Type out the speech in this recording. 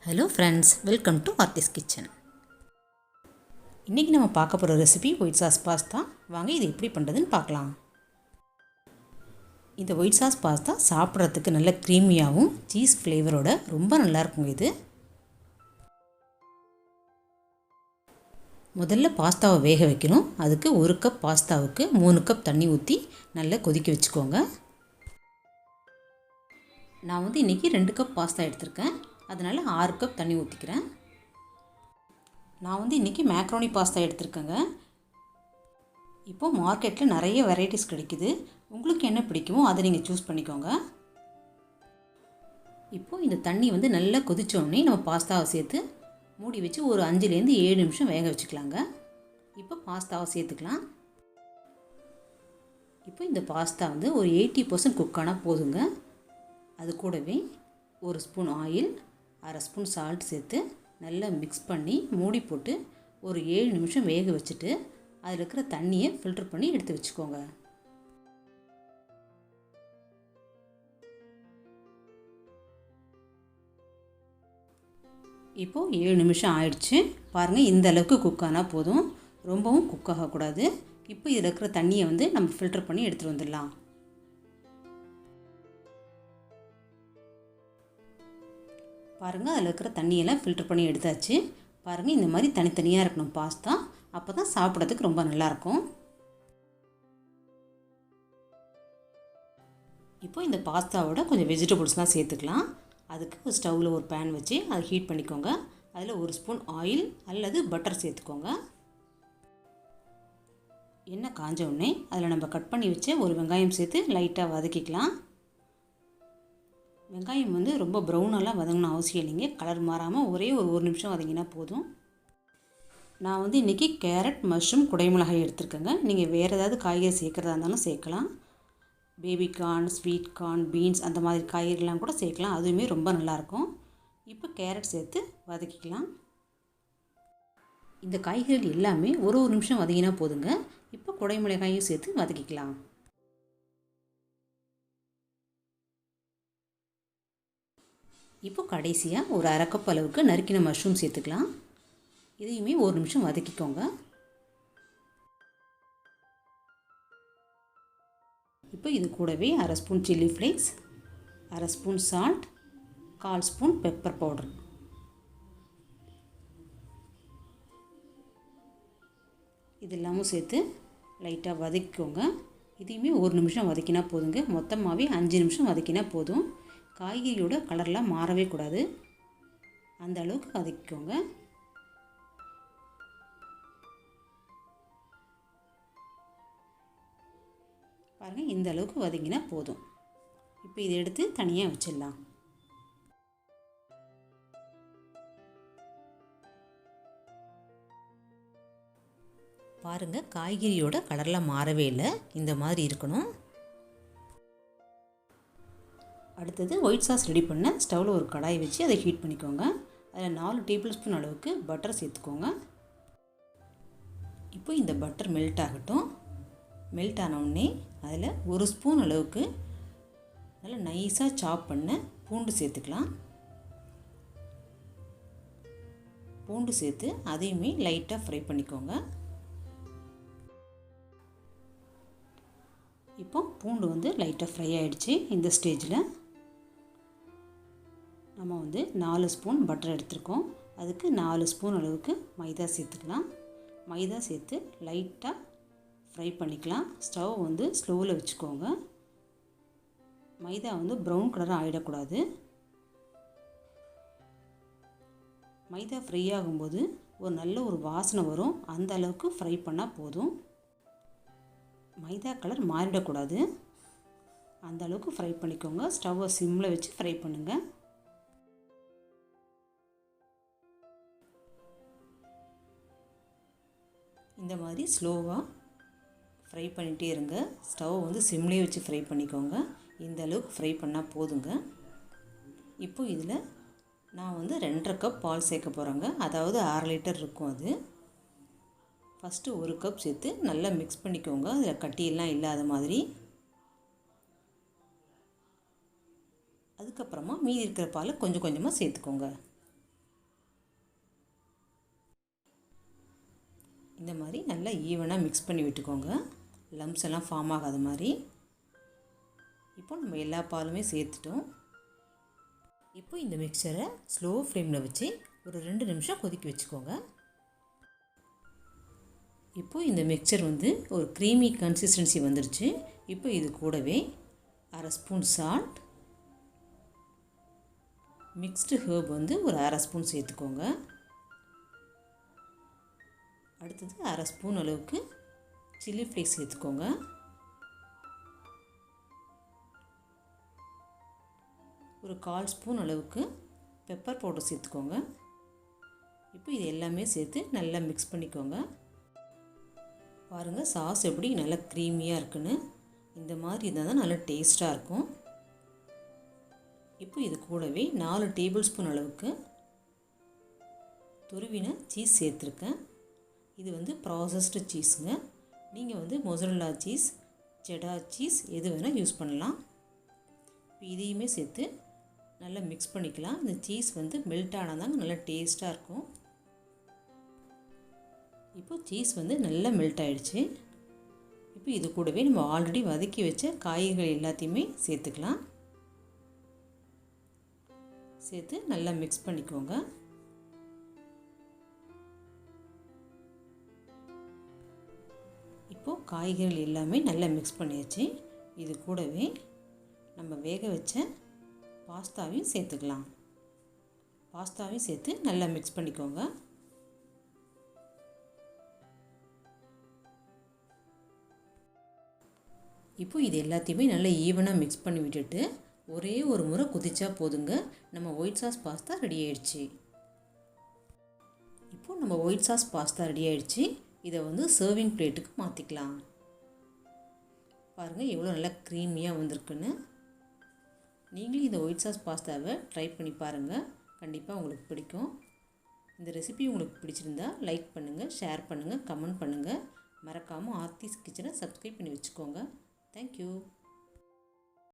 Hello friends, welcome to Aarthi's kitchen. இன்றைக்கி நம்ம பார்க்க போகிற ரெசிபி ஒயிட் சாஸ் பாஸ்தா. வாங்க இது எப்படி பண்ணுறதுன்னு பார்க்கலாம். இந்த ஒயிட் சாஸ் பாஸ்தா சாப்பிட்றதுக்கு நல்ல க்ரீமியாகவும் சீஸ் ஃப்ளேவரோட ரொம்ப நல்லாயிருக்கும். இது முதல்ல பாஸ்தாவை வேக வைக்கணும். அதுக்கு 1 கப் பாஸ்தாவுக்கு 3 கப் தண்ணி ஊற்றி நல்லா கொதிக்க வச்சுக்கோங்க. நான் இன்றைக்கி 2 கப் பாஸ்தா எடுத்திருக்கேன். அதனால் 6 கப் தண்ணி ஊற்றிக்கிறேன். நான் இன்றைக்கி மேக்ரோனி பாஸ்தா எடுத்திருக்கேங்க. இப்போது மார்க்கெட்டில் நிறைய வெரைட்டிஸ் கிடைக்குது. உங்களுக்கு என்ன பிடிக்குமோ அதை நீங்கள் சூஸ் பண்ணிக்கோங்க. இப்போது இந்த தண்ணி நல்லா கொதித்தோடனே நம்ம பாஸ்தாவை சேர்த்து மூடி வச்சு ஒரு 5லேருந்து 7 நிமிஷம் வேக வச்சுக்கலாங்க. இப்போ பாஸ்தாவை சேர்த்துக்கலாம். இப்போ இந்த பாஸ்தா ஒரு 80% குக் ஆனால் போதுங்க. அது கூடவே 1 ஸ்பூன் ஆயில், 1/2 ஸ்பூன் சால்ட் சேர்த்து நல்லா மிக்ஸ் பண்ணி மூடி போட்டு ஒரு 7 நிமிஷம் வேக வச்சுட்டு அதில் இருக்கிற தண்ணியை ஃபில்டர் பண்ணி எடுத்து வச்சுக்கோங்க. இப்போது 7 நிமிஷம் ஆயிடுச்சு. பாருங்கள், இந்த அளவுக்கு குக் ஆனால் போதும், ரொம்பவும் குக் ஆகக்கூடாது. இப்போ இதில் இருக்கிற தண்ணியை நம்ம ஃபில்டர் பண்ணி எடுத்துகிட்டு வந்துடலாம். பாருங்கள், அதில் இருக்கிற தண்ணியெல்லாம் ஃபில்டர் பண்ணி எடுத்தாச்சு. பாருங்கள், இந்த மாதிரி தனித்தனியாக இருக்கணும் பாஸ்தா. அப்போ தான் சாப்பிட்றதுக்கு ரொம்ப நல்லாயிருக்கும். இப்போ இந்த பாஸ்தாவோட கொஞ்சம் வெஜிடபிள்ஸ்லாம் சேர்த்துக்கலாம். அதுக்கு ஸ்டவ்வில் ஒரு பேன் வச்சு அதை ஹீட் பண்ணிக்கோங்க. அதில் 1 ஸ்பூன் ஆயில் அல்லது பட்டர் சேர்த்துக்கோங்க. எண்ணெய் காஞ்ச உடனே அதில் நம்ம கட் பண்ணி வச்ச ஒரு வெங்காயம் சேர்த்து லைட்டாக வதக்கிக்கலாம். வெங்காயம் ரொம்ப ப்ரௌனெல்லாம் வதங்கணும் அவசியம் இல்லைங்க. கலர் மாறாமல் ஒரே ஒரு நிமிஷம் வதங்கினா போதும். நான் இன்றைக்கி கேரட், மஷ்ரூம், குடைமிளகாய் எடுத்துருக்கேங்க. நீங்கள் வேறு ஏதாவது காய்கறி சேர்க்குறதா இருந்தாலும் சேர்க்கலாம். Baby corn, sweet corn, beans அந்த மாதிரி காய்கறிலாம் கூட சேர்க்கலாம். அதுவுமே ரொம்ப நல்லாயிருக்கும். இப்போ கேரட் சேர்த்து வதக்கிக்கலாம். இந்த காய்கறிகள் எல்லாமே ஒரு நிமிஷம் வதங்கினா போதுங்க. இப்போ குடைமிளகாயும் சேர்த்து வதக்கிக்கலாம். இப்போ கடைசியாக ஒரு 1/2 கப் அளவுக்கு நறுக்கின மஷ்ரூம் சேர்த்துக்கலாம். இதையுமே 1 நிமிஷம் வதக்கிக்கோங்க. இப்போ இது கூடவே 1/2 spoon chilli flakes, 1/2 spoon salt, 1/4 spoon pepper powder, இது எல்லாமும் சேர்த்து லைட்டாக வதக்கிக்கோங்க. இதையுமே 1 நிமிஷம் வதக்கினா போதுங்க. மொத்தமாகவே 5 நிமிஷம் வதக்கினா போதும். காய்கறியோட கலர்லாம் மாறவே கூடாது, அந்த அளவுக்கு வதக்கிக்கோங்க. பாருங்கள், இந்த அளவுக்கு வதங்கினா போதும். இப்போ இதை எடுத்து தனியாக வச்சிடலாம். பாருங்கள், காய்கறியோட கலர்லாம் மாறவே இல்லை, இந்த மாதிரி இருக்கணும். அடுத்தது ஒயிட் சாஸ் ரெடி பண்ண ஸ்டவ்வில் ஒரு கடாய் வச்சு அதை ஹீட் பண்ணிக்கோங்க. அதில் 4 டேபிள் ஸ்பூன் அளவுக்கு பட்டர் சேர்த்துக்கோங்க. இப்போ இந்த பட்டர் மெல்ட் ஆகட்டும். மெல்ட் ஆனவுடனே அதில் 1 ஸ்பூன் அளவுக்கு நல்லா நைஸாக சாப் பண்ண பூண்டு சேர்த்துக்கலாம். பூண்டு சேர்த்து அதையுமே லைட்டாக ஃப்ரை பண்ணிக்கோங்க. இப்போ பூண்டு லைட்டாக ஃப்ரை ஆகிடுச்சு. இந்த ஸ்டேஜில் நம்ம 4 ஸ்பூன் பட்டர் எடுத்துருக்கோம். அதுக்கு 4 ஸ்பூன் அளவுக்கு மைதா சேர்த்துக்கலாம். மைதா சேர்த்து லைட்டாக ஃப்ரை பண்ணிக்கலாம். ஸ்டவ் ஸ்லோவில் வச்சுக்கோங்க. மைதா ப்ரௌன் கலராக ஆகிடக்கூடாது. மைதா ஃப்ரை ஆகும்போது நல்ல ஒரு வாசனை வரும். அந்த அளவுக்கு ஃப்ரை பண்ணால் போதும். மைதா கலர் மாறிடக்கூடாது, அந்த அளவுக்கு ஃப்ரை பண்ணிக்கோங்க. ஸ்டவ்வை சிம்மில் வச்சு ஃப்ரை பண்ணுங்கள். இந்த மாதிரி ஸ்லோவாக ஃப்ரை பண்ணிகிட்டே இருங்க. ஸ்டவ் சிம்லேயே வச்சு ஃப்ரை பண்ணிக்கோங்க. இந்த அளவுக்கு ஃப்ரை பண்ணால் போதுங்க. இப்போ இதில் நான் 2.5 கப் பால் சேர்க்க போகிறேங்க. அதாவது 1/2 லிட்டர் இருக்கும். அது ஃபஸ்ட்டு 1 கப் சேர்த்து நல்லா மிக்ஸ் பண்ணிக்கோங்க. அதில் கட்டியெல்லாம் இல்லாத மாதிரி. அதுக்கப்புறமா மீதி இருக்கிற பாலை கொஞ்சம் கொஞ்சமாக சேர்த்துக்கோங்க. இந்த மாதிரி நல்லா ஈவனாக மிக்ஸ் பண்ணி விட்டுக்கோங்க. லம்ப்ஸ் எல்லாம் ஃபார்ம் ஆகாத மாதிரி. இப்போ நம்ம எல்லா பாலுமே சேர்த்துட்டோம். இப்போ இந்த மிக்சரை ஸ்லோ ஃப்ளேமில் வச்சு ஒரு 2 நிமிஷம் கொதிக்க வச்சுக்கோங்க. இப்போ இந்த மிக்சர் வந்து ஒரு க்ரீமி கன்சிஸ்டன்சி வந்துருச்சு. இப்போ இது கூடவே 1/2 ஸ்பூன் சால்ட், மிக்ஸ்டு ஹர்ப் வந்து ஒரு 1/2 ஸ்பூன் சேர்த்துக்கோங்க. அடுத்தது 1/2 ஸ்பூன் அளவுக்கு சில்லி ஃப்ளேக்ஸ் சேர்த்துக்கோங்க. ஒரு 1/4 ஸ்பூன் அளவுக்கு பெப்பர் பவுடர் சேர்த்துக்கோங்க. இப்போ இது எல்லாமே சேர்த்து நல்லா மிக்ஸ் பண்ணிக்கோங்க. பாருங்கள் சாஸ் எப்படி நல்லா க்ரீமியாக இருக்குன்னு. இந்த மாதிரி இருந்தால் தான் நல்லா டேஸ்ட்டாக இருக்கும். இப்போ இது கூடவே 4 டேபிள் ஸ்பூன் அளவுக்கு துருவின சீஸ் சேர்த்துருக்கேன். இது வந்து ப்ராசஸ்டு சீஸுங்க. நீங்கள் வந்து மொசரல்லா சீஸ், செடார் சீஸ் எது வேணால் யூஸ் பண்ணலாம். இப்போ இதையுமே சேர்த்து நல்லா மிக்ஸ் பண்ணிக்கலாம். இந்த சீஸ் வந்து மெல்ட் ஆனால் தாங்க நல்லா டேஸ்ட்டாக இருக்கும். இப்போ சீஸ் வந்து நல்லா மெல்ட் ஆகிடுச்சு. இப்போ இது கூடவே நம்ம ஆல்ரெடி வதக்கி வச்ச காய்கறிகள் எல்லாத்தையுமே சேர்த்துக்கலாம். சேர்த்து நல்லா மிக்ஸ் பண்ணிக்கோங்க. இப்போது காய்கறிகள் எல்லாமே நல்லா மிக்ஸ் பண்ணியாச்சு. இது கூடவே நம்ம வேக வச்ச பாஸ்தாவையும் சேர்த்துக்கலாம். பாஸ்தாவையும் சேர்த்து நல்லா மிக்ஸ் பண்ணிக்கோங்க. இப்போ இது எல்லாத்தையுமே நல்லா ஈவனாக மிக்ஸ் பண்ணி விட்டுட்டு ஒரே ஒரு முறை கொதிச்சா போதுங்க. நம்ம ஒயிட் சாஸ் பாஸ்தா ரெடி ஆயிடுச்சு. இப்போது நம்ம ஒயிட் சாஸ் பாஸ்தா ரெடி ஆயிடுச்சு. இதை வந்து சர்விங் பிளேட்டுக்கு மாற்றிக்கலாம். பாருங்கள் எவ்வளோ நல்லா க்ரீமியாக வந்திருக்குன்னு. நீங்களும் இந்த ஒயிட் சாஸ் பாஸ்தாவை ட்ரை பண்ணி பாருங்கள். கண்டிப்பாக உங்களுக்கு பிடிக்கும். இந்த ரெசிபி உங்களுக்கு பிடிச்சிருந்தா லைக் பண்ணுங்கள், ஷேர் பண்ணுங்கள், கமெண்ட் பண்ணுங்கள். மறக்காமல் ஆர்த்திஸ் கிச்சனை சப்ஸ்கிரைப் பண்ணி வச்சுக்கோங்க. Thank you.